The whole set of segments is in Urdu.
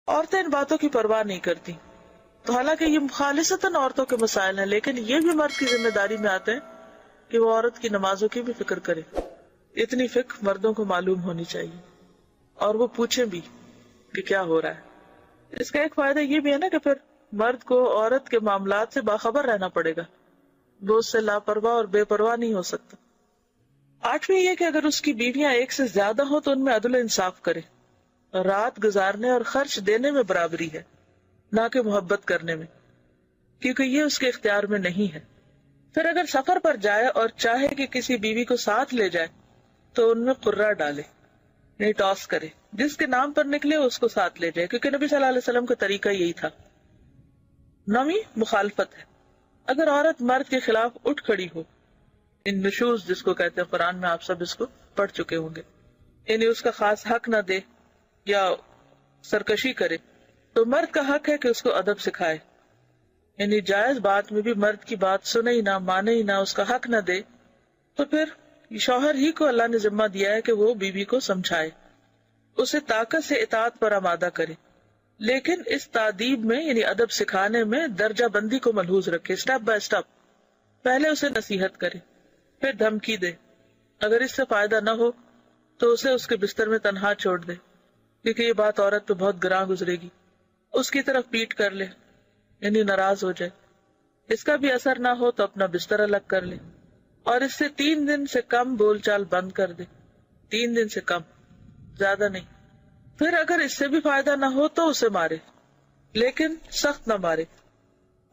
عورتیں ان باتوں کی پرواہ نہیں کرتی. تو حالانکہ یہ خالصتاً عورتوں کے مسائل ہیں، لیکن یہ بھی مرد کی ذمہ داری میں آتے ہیں کہ وہ عورت کی نمازوں کی بھی فکر کرے. اتنی فکر مردوں کو معلوم ہونی چاہیے اور وہ پوچھیں بھی کہ کیا ہو رہا ہے. اس کا ایک فائدہ یہ بھی ہے نا کہ پھر مرد کو عورت کے معاملات سے باخبر رہنا پڑے گا، وہ اس سے لاپرواہ اور بے پرواہ نہیں ہو سکتا. 8ویں یہ کہ اگر اس کی بیویاں ایک سے زیادہ ہو تو ان میں عدل و انصاف کرے. رات گزارنے اور خرچ دینے میں برابری ہے، نہ کہ محبت کرنے میں، کیونکہ یہ اس کے اختیار میں نہیں ہے. پھر اگر سفر پر جائے اور چاہے کہ کسی بیوی کو ساتھ لے جائے تو ان میں قرہ ڈالے، نہیں ٹاس کرے، جس کے نام پر نکلے اس کو ساتھ لے جائے، کیونکہ نبی صلی اللہ علیہ وسلم کا طریقہ یہی تھا. 9ویں مخالفت ہے. اگر عورت مرد کے خلاف اٹھ کھڑی ہو، ان نشوز جس کو کہتے ہیں، قرآن میں آپ سب اس کو پڑھ چکے ہوں گے، یعنی اس کا خاص حق نہ دے یا سرکشی کرے، تو مرد کا حق ہے کہ اس کو ادب سکھائے. یعنی جائز بات میں بھی مرد کی بات سنے ہی نہ، مانے ہی نہ، اس کا حق نہ دے، تو پھر شوہر ہی کو اللہ نے ذمہ دیا ہے کہ وہ بیوی کو سمجھائے، اسے طاقت سے اطاعت پر آمادہ کرے. لیکن اس تادیب میں یعنی ادب سکھانے میں درجہ بندی کو ملحوظ رکھے، سٹیپ بائی سٹیپ. پہلے اسے نصیحت کرے، پھر دھمکی دے، اگر اس سے فائدہ نہ ہو تو اسے اس کے بستر میں تنہا چھوڑ دے، کیونکہ یہ بات عورت پہ بہت گراں گزرے گی. اس کی طرف پیٹ کر لے، یعنی ناراض ہو جائے، اس کا بھی اثر نہ ہو تو اپنا بستر الگ کر لے، اور اس سے 3 دن سے کم بول چال بند کر دے. 3 دن سے کم، زیادہ نہیں. پھر اگر اس سے بھی فائدہ نہ ہو تو اسے مارے، لیکن سخت نہ مارے،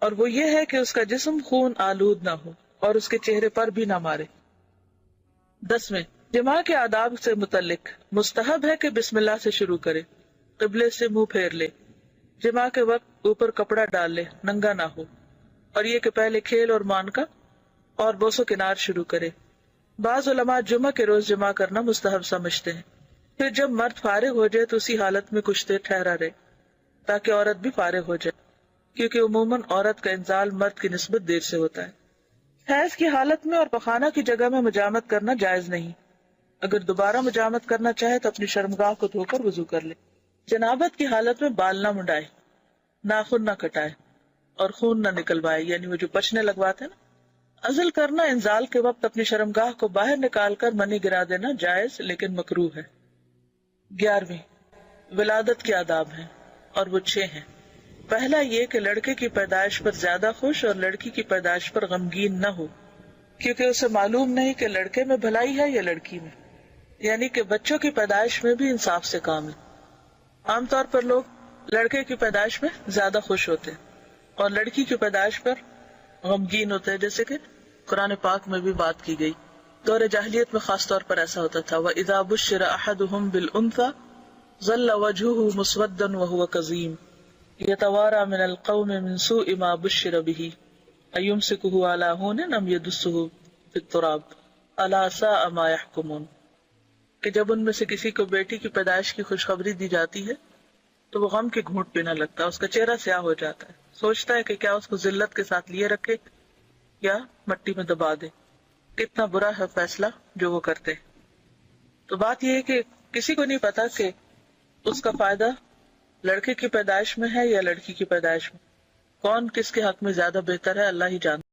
اور وہ یہ ہے کہ اس کا جسم خون آلود نہ ہو اور اس کے چہرے پر بھی نہ مارے. 10ویں جماع کے آداب سے متعلق مستحب ہے کہ بسم اللہ سے شروع کرے، قبلے سے منہ پھیر لے، جماع کے وقت اوپر کپڑا ڈال لے، ننگا نہ ہو، اور یہ کہ پہلے کھیل اور مانکا اور بوسو کنار شروع کرے. بعض علماء جمعہ کے روز جماع کرنا مستحب سمجھتے ہیں. پھر جب مرد فارغ ہو جائے تو اسی حالت میں کچھ دیر ٹھہرا رہے تاکہ عورت بھی فارغ ہو جائے، کیونکہ عموماً عورت کا انزال مرد کی نسبت دیر سے ہوتا ہے. حیض کی حالت میں اور پخانہ کی جگہ میں مجامت کرنا جائز نہیں. اگر دوبارہ مجامت کرنا چاہے تو اپنی شرمگاہ کو دھو کر وضو کر لے. جنابت کی حالت میں بال نہ منڈائے، ناخن نہ کٹائے اور خون نہ نکلوائے، یعنی وہ جو پچنے لگواتے ہیں نا. عزل کرنا انزال کے وقت اپنی شرمگاہ کو باہر نکال کر منی گرا دینا جائز لیکن مکروہ ہے. 11ویں ولادت کے آداب ہیں اور وہ 6 ہیں. پہلا یہ کہ لڑکے کی پیدائش پر زیادہ خوش اور لڑکی کی پیدائش پر غمگین نہ ہو، کیونکہ اسے معلوم نہیں کہ لڑکے میں بھلائی ہے یا لڑکی میں، یعنی کہ بچوں کی پیدائش میں بھی انصاف سے کام ہے. عام طور پر لوگ لڑکے کی پیدائش میں زیادہ خوش ہوتے ہیں اور لڑکی کی پیدائش پر غمگین ہوتے ہیں، جیسے کہ قرآن پاک میں بھی بات کی گئی. دور جاہلیت میں خاص طور پر ایسا ہوتا تھا. وَإِذَا بُشِّرَ أَحَدُهُمْ بِالْأُنثَىٰ ظَلَّ وَجْهُهُ مُسْوَدًّا وَهُوَ كَظِيمٌ يَتَوَارَىٰ مِنَ الْقَوْمِ مِنْ سُوءِ مَا بُشِّرَ بِهِ أَيُمْسِكُهُ عَلَىٰ هُونٍ أَمْ يَدُسُّهُ فِي التُّرَابِ أَلَا سَاءَ مَا يَحْكُمُونَ. کہ جب ان میں سے کسی کو بیٹی کی پیدائش کی خوشخبری دی جاتی ہے تو وہ غم کے گھونٹ پینے لگتا ہے، اس کا چہرہ سیاہ ہو جاتا ہے، سوچتا ہے کہ کیا اس کو ذلت کے ساتھ لیے رکھے یا مٹی میں دبا دے. کتنا برا ہے فیصلہ جو وہ کرتے. تو بات یہ ہے کہ کسی کو نہیں پتا کہ اس کا فائدہ لڑکے کی پیدائش میں ہے یا لڑکی کی پیدائش میں، کون کس کے حق میں زیادہ بہتر ہے، اللہ ہی جانتا.